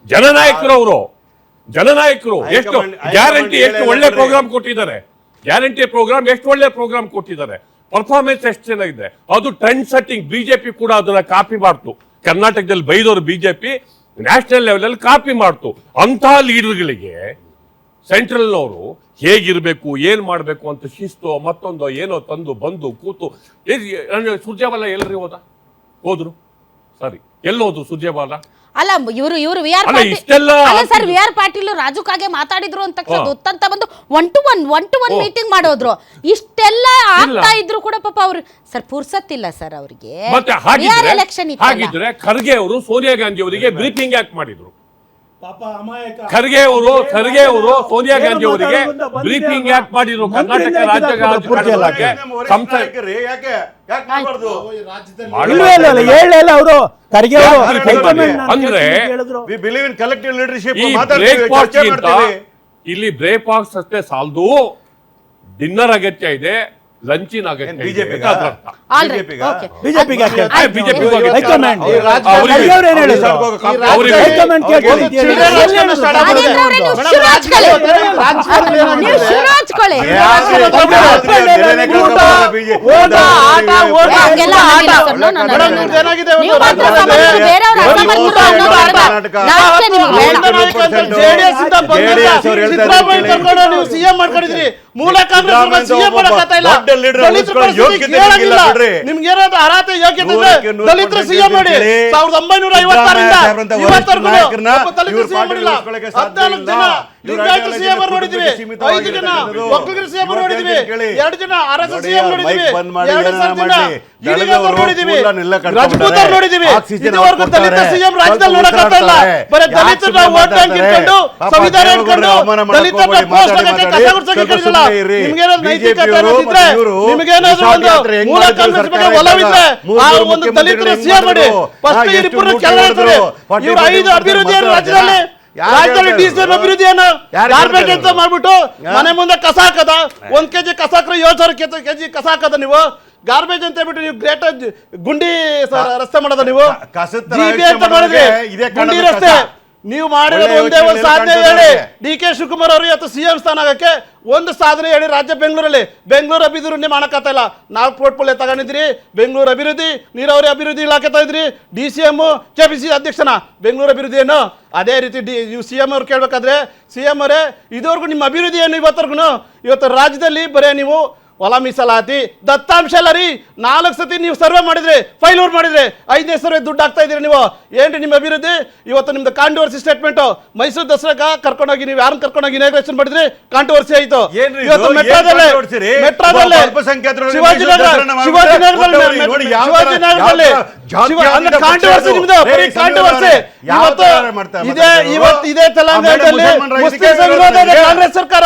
ಜನನಾಯಕರು ಅವರು, ಜನನಾಯಕರು. ಎಷ್ಟು ಗ್ಯಾರಂಟಿ, ಎಷ್ಟು ಒಳ್ಳೆ ಪ್ರೋಗ್ರಾಮ್ ಕೊಟ್ಟಿದ್ದಾರೆ, ಗ್ಯಾರಂಟಿ ಪ್ರೋಗ್ರಾಮ್ ಎಷ್ಟು ಒಳ್ಳೆ ಪ್ರೋಗ್ರಾಮ್ ಕೊಟ್ಟಿದ್ದಾರೆ, ಪರ್ಫಾರ್ಮೆನ್ಸ್ ಎಷ್ಟು ಚೆನ್ನಾಗಿದೆ. ಅದು ಟ್ರೆಂಡ್ ಸೆಟ್ಟಿಂಗ್. ಬಿಜೆಪಿ ಕೂಡ ಅದನ್ನ ಕಾಪಿ ಮಾಡ್ತು. ಕರ್ನಾಟಕದಲ್ಲಿ ಬೈದವರು ಬಿಜೆಪಿ ನ್ಯಾಷನಲ್ ಲೆವೆಲ್ ಅಲ್ಲಿ ಕಾಪಿ ಮಾಡ್ತು. ಅಂತಹ ಲೀಡರ್ಗಳಿಗೆ ಸೆಂಟ್ರಲ್ ಅವರು ಹೇಗಿರ್ಬೇಕು, ಏನ್ ಮಾಡ್ಬೇಕು ಅಂತ ಶಿಸ್ತು ಮತ್ತೊಂದು ಏನೋ ತಂದು ಬಂದು ಕೂತು. ಸುರ್ಜೇವಾಲ ಎಲ್ಲರಿ ಹೋದ್ರು ಸರಿ, ಎಲ್ಲೋದು ಸುರ್ಜೇವಾಲ? ಅಲ್ಲ ಇವರು we are sir, we are Patil Raju Kage ಮಾತಾಡಿದ್ರು ಅಂತ ತಕ್ಷಣ ಗೊತ್ತಂತ ಬಂದು ಒನ್ ಟು ಒನ್ ಮೀಟಿಂಗ್ ಮಾಡೋದ್ರು. ಇಷ್ಟೆಲ್ಲ ಆಗ್ತಾ ಇದ್ರು ಕೂಡ ಪಾಪ ಅವ್ರು ಸರ್ ಪುರ್ಸತ್ತಿಲ್ಲ ಸರ್ ಅವ್ರಿಗೆ. ಹಾಗಿದ್ರೆ ಖರ್ಗೆ ಅವರು ಸೋನಿಯಾ ಗಾಂಧಿ ಅವರಿಗೆ ಬ್ರೀಫಿಂಗ್ ಯಾಕೆ ಮಾಡಿದ್ರು? ಖರ್ಗೆ ಅವರು ಸೋನಿಯಾ ಗಾಂಧಿ ಅವರಿಗೆ ಬ್ರೀಫಿಂಗ್ ಯಾಕೆ ಮಾಡಿದ್ರು? ಕರ್ನಾಟಕ ರಾಜ್ಯ ಅಂದ್ರೆ ಇಲ್ಲಿ ಬ್ರೇಕ್ಫಾಸ್ಟ್ ಅಷ್ಟೇ ಸಾಲದು, ಡಿನ್ನರ್ ಅಗತ್ಯ ಇದೆ, ಲಂಚಿನ ಅಗತ್ಯ. ಸಿಎಂ ಮಾಡ್ಕೊಂಡಿದ್ರಿ, ಮೂಲ ಕಾಂಗ್ರೆಸ್ ಸಿಎಂ ಮಾಡಕತ್ತಾ ಇಲ್ಲ. ನಿಮ್ಗೆ ಏನಾದ್ರು ಅರ್ಹತೆ ಯೋಗ್ಯತೆ ದಲಿತರ ಸಿಎಂ ಮಾಡಿ 1956ರಿಂದ ಇವತ್ತರೆಗೂ ದಲಿತರ ಸಿಎಂ ಮಾಡಿಲ್ಲ. 14 ಜನ ಲಿಂಗಾಯತ ಸಿಎಂ ನೋಡಿದ್ವಿ, 5 ಜನ ಒಕ್ಕಲಿಗರ ಸಿಎಂ ನೋಡಿದ್ವಿ, 2 ಜನ ಅರಸ ಸಿಎಂ ನೋಡಿದ್ವಿ, 2 ಜನ ಇಡಿಗರು ನೋಡಿದ್ವಿ, ರಾಜಪೂತರು ನೋಡಿದ್ವಿ. ಇದುವರೆಗೂ ದಲಿತ ಸಿಎಂ ರಾಜ್ಯದಲ್ಲಿ ನೋಡಕ್ಕಾಗ್ತಾ ಇಲ್ಲ. ಬರೀ ದಲಿತರ ವೋಟ್ ಬ್ಯಾಂಕ್ ಇಟ್ಕೊಂಡು, ಸಂವಿಧಾನ ಇಟ್ಕೊಂಡು ದಲಿತರ ಪೋಸ್ಟ್ ಆಗಕ್ಕೆ ಕಸ ಗುಡ್ಸಕ್ಕೆ ಕಳಿಸಲ್ಲ. ನಿಮ್ಗೇನಾದ್ರು ನೈತಿಕತೆ ಅನ್ನೋದಿದ್ರೆ, ನಿಮ್ಗೇನಾದ್ರು ಒಂದು ಮೂಲ ಕಾಂಗ್ರೆಸ್ ಬಗ್ಗೆ ಒಲವಿದ್ರೆ ಆ ಒಂದು ದಲಿತರ ಸಿಎಂ ಮಾಡಿ. ಫಸ್ಟ್ ಇಬ್ಬರು ಕೆಳಗೆ ಇರ್ತಾರೆ. ಇವ್ರು 5 ಅಭಿವೃದ್ಧಿ ರಾಜ್ಯದಲ್ಲಿ ಡಿಸಿಎಂ ಅಭಿವೃದ್ಧಿಯನ್ನು ಗಾರ್ಬೇಜ್ ಅಂತ ಮಾಡ್ಬಿಟ್ಟು ಮನೆ ಮುಂದೆ ಕಸ ಹಾಕದ, 1 ಕೆಜಿ ಕಸ ಹಾಕ್ರೆ 7,000 ಕೆಜಿ ಕಸ ಹಾಕದ. ನೀವು ಗಾರ್ಬೇಜ್ ಅಂತ ಹೇಳ್ಬಿಟ್ಟು ನೀವು ಗ್ರೇಟ್ ಗುಂಡಿ ರಸ್ತೆ ಮಾಡೋದ, ನೀವು ಜಿಬಿ ಅಂತ ಮಾಡಿದ್ರಿ ಗುಂಡಿ ರಸ್ತೆ. ನೀವು ಮಾಡಿರೋದು ಒಂದೇ ಒಂದು ಸಾಧನೆ ಹೇಳಿ. ಡಿ.ಕೆ. ಶಿವಕುಮಾರ್ ಅವರು ಇವತ್ತು ಸಿಎಂ ಸ್ಥಾನ ಆಗಕ್ಕೆ ಒಂದು ಸಾಧನೆ ಹೇಳಿ. ರಾಜ್ಯ ಬೆಂಗಳೂರು ಅಭಿವೃದ್ಧಿ ಮಾಡಕ್ಕಾಗ್ತಾ ಇಲ್ಲ. 4 ಪೋರ್ಟ್ಫೋಲಿಯೋ ತಗೊಂಡಿದ್ರಿ, ಬೆಂಗಳೂರು ಅಭಿವೃದ್ಧಿ, ನೀರಾವರಿ ಅಭಿವೃದ್ಧಿ ಇಲಾಖೆ ತಗೊಂಡ್ರಿ, DCM KPC ಅಧ್ಯಕ್ಷನ ಬೆಂಗಳೂರು ಅಭಿವೃದ್ಧಿ ಏನು. ಅದೇ ರೀತಿ ನೀವು ಸಿಎಂ ಅವ್ರು ಕೇಳ್ಬೇಕಾದ್ರೆ, ಸಿಎಂ ಅವರೇ ಇದುವರೆಗೂ ನಿಮ್ಮ ಅಭಿವೃದ್ಧಿ ಏನು? ಇವತ್ತು ರಾಜ್ಯದಲ್ಲಿ ಬರೇ ನೀವು ಹೊಲ ಮೀಸಲಾತಿ, ದತ್ತಾಂಶ ಎಲ್ಲ ರೀ. 4 ಸತಿ ನೀವು ಸರ್ವೆ ಮಾಡಿದ್ರಿ, ಫೈಲೂರ್ ಮಾಡಿದ್ರಿ, 5ನೇ ಸರ್ವೆ ದುಡ್ಡು ಹಾಕ್ತಾ ಇದ್ದೀರಿ. ನೀವು ಏನ್ರಿ ನಿಮ್ಮ ಅಭಿವೃದ್ಧಿ? ಇವತ್ತು ನಿಮ್ದು ಕಾಂಟ್ರವರ್ಸಿ ಸ್ಟೇಟ್ಮೆಂಟ್. ಮೈಸೂರು ದಸರಾಗ ಕರ್ಕೊಂಡೋಗಿ ನೀವು ಯಾರನ್ನ ಕರ್ಕೊಂಡೋಗಿ ಇನಾಗ್ರೇಷನ್ ಮಾಡಿದ್ರಿ, ಕಾಂಟ್ರವರ್ಸಿ ಆಯ್ತು. ಇವತ್ತು ಮೆಟ್ರೋದಲ್ಲಿ ಕಾಂಟ್ರವರ್ಸಿ ನಿಮ್ದು ಕಾಂಟ್ರವರ್ಸಿ. ಇದೇ ತೆಲಂಗಾಣದಲ್ಲಿ ಕಾಂಗ್ರೆಸ್ ಸರ್ಕಾರ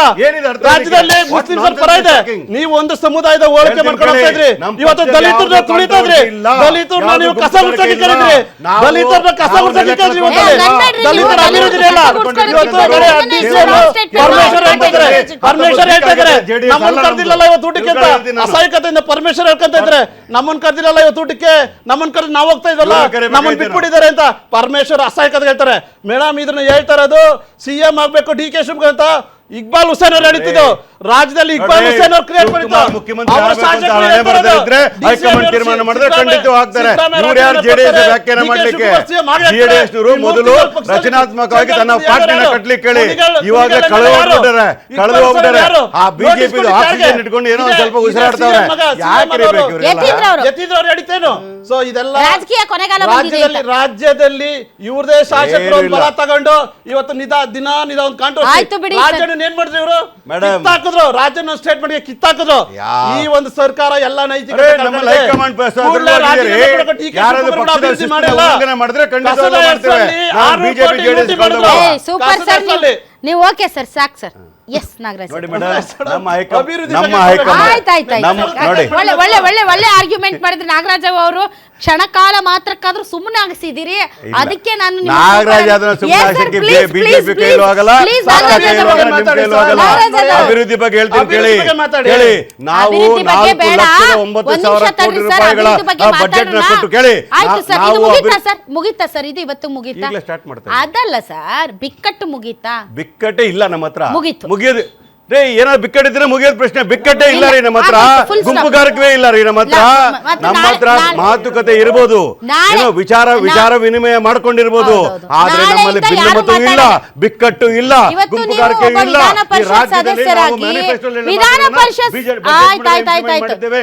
ರಾಜ್ಯದಲ್ಲಿ ಮುಸ್ಲಿಂ ಪರ ಇದೆ. ನೀವು ಒಂದು ಸಮುದಾಯದ ಹೋಲಿಕೆ ಮಾಡ್ಕೊಂಡು ಹೋಗ್ತಾ ಇದ್ರಿ. ಇವತ್ತು ದಲಿತರನ್ನ ತುಳಿತಾ ಇದ್ರಿ, ದಲಿತರನ್ನ ನೀವು ಕಸ ಗುಡ್ಸಕ್ಕೆ ಕರೀದ್ರಿ, ದಲಿತರನ್ನ ಕಸ ಗುಡ್ಸಕ್ಕೆ ಕರೀದ್ರಿ. ದಲಿತರ ಅಭಿವೃದ್ಧಿ ಇಲ್ಲ. ಇವತ್ತು ಪರಮೇಶ್ವರ್ ಹೇಳ್ತಾ ಇದ್ದಾರೆ ನಮ್ಮನ್ನು ಕರೆದಿಲ್ಲಲ್ಲ ಇವತ್ತು ಊಟಕ್ಕೆ ಅಂತ. ಅಸಹಾಯಕತೆಯಿಂದ ಪರಮೇಶ್ವರ್ ಹೇಳ್ಕೊಂತ ಇದ್ರೆ ನಮ್ಮನ್ನು ಕರೆದಿಲ್ಲಲ್ಲ ಇವತ್ತು ಊಟಕ್ಕೆ, ನಮ್ಮನ್ನು ಕರೆದು ನಾವು ಹೋಗ್ತಾ ಇದ್ವಲ್ಲ, ನಮ್ಮನ್ನು ಬಿಟ್ಬಿಟ್ಟಿದ್ದಾರೆ ಅಂತ ಪರಮೇಶ್ವರ್ ಅಸಹಾಯಕತೆ ಹೇಳ್ತಾರೆ. ಮೇಡಮ್ ಇದನ್ನ ಹೇಳ್ತಾ ಇರೋದು ಸಿಎಂ ಆಗ್ಬೇಕು ಡಿ.ಕೆ. ಶಿವಕುಮಾರ್ ಅಂತ ಇಕ್ಬಾಲ್ ಹುಸೇನ್ ಅವರು ನಡೀತಿದ್ದು. ರಾಜ್ಯದಲ್ಲಿ ಇಕ್ಬಾಲ್ ಹುಸೇನ್ ಅವರು ಕ್ರಿಯೇಟ್ ಮಾಡಿದ್ದು. ಹೈಕಮಾಂಡ್ ತೀರ್ಮಾನ ಮಾಡಿದ್ರೆ ಖಂಡಿತವಾಗಿ ಆಗ್ತಾರೆ. ಇವ್ರು ಯಾರು ಜೆಡಿಎಸ್ ವ್ಯಾಖ್ಯಾನ ಮಾಡ್ಲಿಕ್ಕೆ? ಜೆಡಿಎಸ್ ಮೊದಲು ರಚನಾತ್ಮಕವಾಗಿ ತನ್ನ ಪಾರ್ಟಿನ ಕಟ್ಲಿಕ್ಕೆ ಹೇಳಿ ಇವಾಗ ಕಳೆದು ಹೋಗ್ಬಿಟ್ಟಾರೆ. ಆ ಬಿಜೆಪಿ ಆಕ್ಸಿಜನ್ ಇಟ್ಕೊಂಡು ಏನೋ ಸ್ವಲ್ಪ ಉಸಿರಾಡ್ತಾವ್ರೆ. ಯತೀಂದ್ರ ಅವ್ರು ನಡೀತೇನು? ಸೊ ಇದೆಲ್ಲ ರಾಜ್ಯದಲ್ಲಿ ಇವ್ರದೇ ಶಾಸಕರು ಬಲ ತಗೊಂಡು ಇವತ್ತು ದಿನ ಒಂದು ಕಾಂಟ್ರವರ್ಸಿ ಏನ್ ಮಾಡಿದ್ರು ಇವರು? ಕಿತ್ತಾಕಿದ್ರು ರಾಜ್ಯನ ಸ್ಟೇಟ್ಮೆಂಟ್ಗೆ ಕಿತ್ತಾಕಿದ್ರು. ಈ ಒಂದು ಸರ್ಕಾರ ಎಲ್ಲ ನೈತಿಕತೆ ನೀವು ಓಕೆ ಸರ್, ಸಾಕು ಸರ್. ಎಸ್ ನಾಗರಾಜ್ ನೋಡಿ ಸರ್. ಮೇಡಮ್, ನಮ್ಮ ಅಭಿವೃದ್ಧಿ ನಮ್ಮ ಬಗ್ಗೆ ಹೈಕಮಾಂಡ್ ಆಯ್ತಾಯ್ತು ನೋಡಿ ಒಳ್ಳೆ ಆರ್ಗ್ಯುಮೆಂಟ್ ಮಾಡಿದ್ರೆ ನಾಗರಾಜ್ ಅವರು ಕ್ಷಣಕಾಲ ಮಾತ್ರಕ್ಕಾದ್ರೂ ಸುಮ್ಮನೆ ಆಗಿಸಿದಿರಿ. ಅದಕ್ಕೆ ನಾನು ನಿಮ್ಮ ನಾಗರಾಜ್ ಮಾತಾಡ- ಅದನ್ನ ಸುಮ್ಮನೆ Yes, sir, ಹಾಕಕ್ಕೆ please, ಬಿಜೆಪಿ please, ಕೈಲೂ ಆಗಲ್ಲ, please, ಕಾಂಗ್ರೆಸ್ ನಾಗರಾಜ್ ಕೈಲೂ ಅವರು ಆಗಲ್ಲ, ನಿಮ್ಮ ಕೈಲೂ ಆಗಲ್ಲ. ನಾಗರಾಜ್ ಅವರು. ಅಭಿವೃದ್ಧಿ ಬಗ್ಗೆ ಹೇಳ್ತೀನಿ ಕೇಳಿ ಅಭಿವೃದ್ಧಿ ಬಗ್ಗೆ ಮಾತಾಡಿ. ಕೇಳಿ. ನಾವು ಅಭಿವೃದ್ಧಿ ಬಗ್ಗೆ 4 ಬೇಡ. ಲಕ್ಷದ ಒಂದ್ 9 ನಿಮಿಷ ಸಾವಿರ ತಡ್ರಿ ಕೋಟಿ ಸರ್, ರೂಪಾಯಿಗಳ ಅಭಿವೃದ್ಧಿ ಬಗ್ಗೆ ಬಜೆಟ್ ನ ಮಾತಾಡೋಣ. ಕೊಟ್ಟು ಕೇಳಿ. ಆಯ್ತು ಸರ್, ನಾವು ಇದು ಮುಗೀತಾ ಸರ್? ಮುಗೀತಾ ಸರ್? ಇದು ಇವತ್ತು ಮುಗೀತಾ? ಈಗಲೇ ಸ್ಟಾರ್ಟ್ ಮಾಡ್ತಾರೆ. ಅದಲ್ಲ ಸರ್, ಬಿಕ್ಕಟ್ಟು ಮುಗೀತಾ? ಬಿಕ್ಕಟ್ಟೆ ಇಲ್ಲ ನಮ್ಮ ಹತ್ರ. ಮುಗೀತು. ಮುಗಿಯೋದು ರೇ, ಏನಾದ್ರು ಬಿಕ್ಕಟ್ಟಿದ್ರೆ ಮುಗಿಯೋದು ಪ್ರಶ್ನೆ. ಬಿಕ್ಕಟ್ಟೆ ಇಲ್ಲ ರೀ ನಮ್ಮ ಹತ್ರ. ಇಲ್ಲ, full stop. ಗುಂಪುಗಾರಿಕೆ ಇಲ್ಲ ರೀ ನಮ್ಮ ಹತ್ರ. ಮತ್ತೆ ನಮ್ಮ ಹತ್ರ ನಾಳೆ- ಮಾತುಕತೆ ಇರ್ಬೋದು, ನಾಳೆ- ಏನೋ ವಿಚಾರ ವಿನಿಮಯ ಮಾಡ್ಕೊಂಡಿರ್ಬೋದು. ಹೌದೌದು. ಆದ್ರೆ ನಮ್ಮಲ್ಲಿ ನಾಳೆಯಿಂದ ಯಾರು ಭಿನ್ನಮತ ಇಲ್ಲ, ಮಾತಾಡಲ್ಲ. ಬಿಕ್ಕಟ್ಟು ಇಲ್ಲ, ಇವತ್ತು ನೀವು ಗುಂಪುಗಾರಿಕೆ ಒಬ್ಬ ಇಲ್ಲ. ವಿಧಾನ ಈ ಪರಿಷತ್ ರಾಜ್ಯದಲ್ಲಿ ನಾವು ಸದಸ್ಯರಾಗಿ manifesto ನಲ್ಲಿ ವಿಧಾನ ಮಾತಾಡೋಣ, ಪರಿಷತ್ budget ಆಯ್ತು implement ಮಾಡಿದ್ದೇವೆ.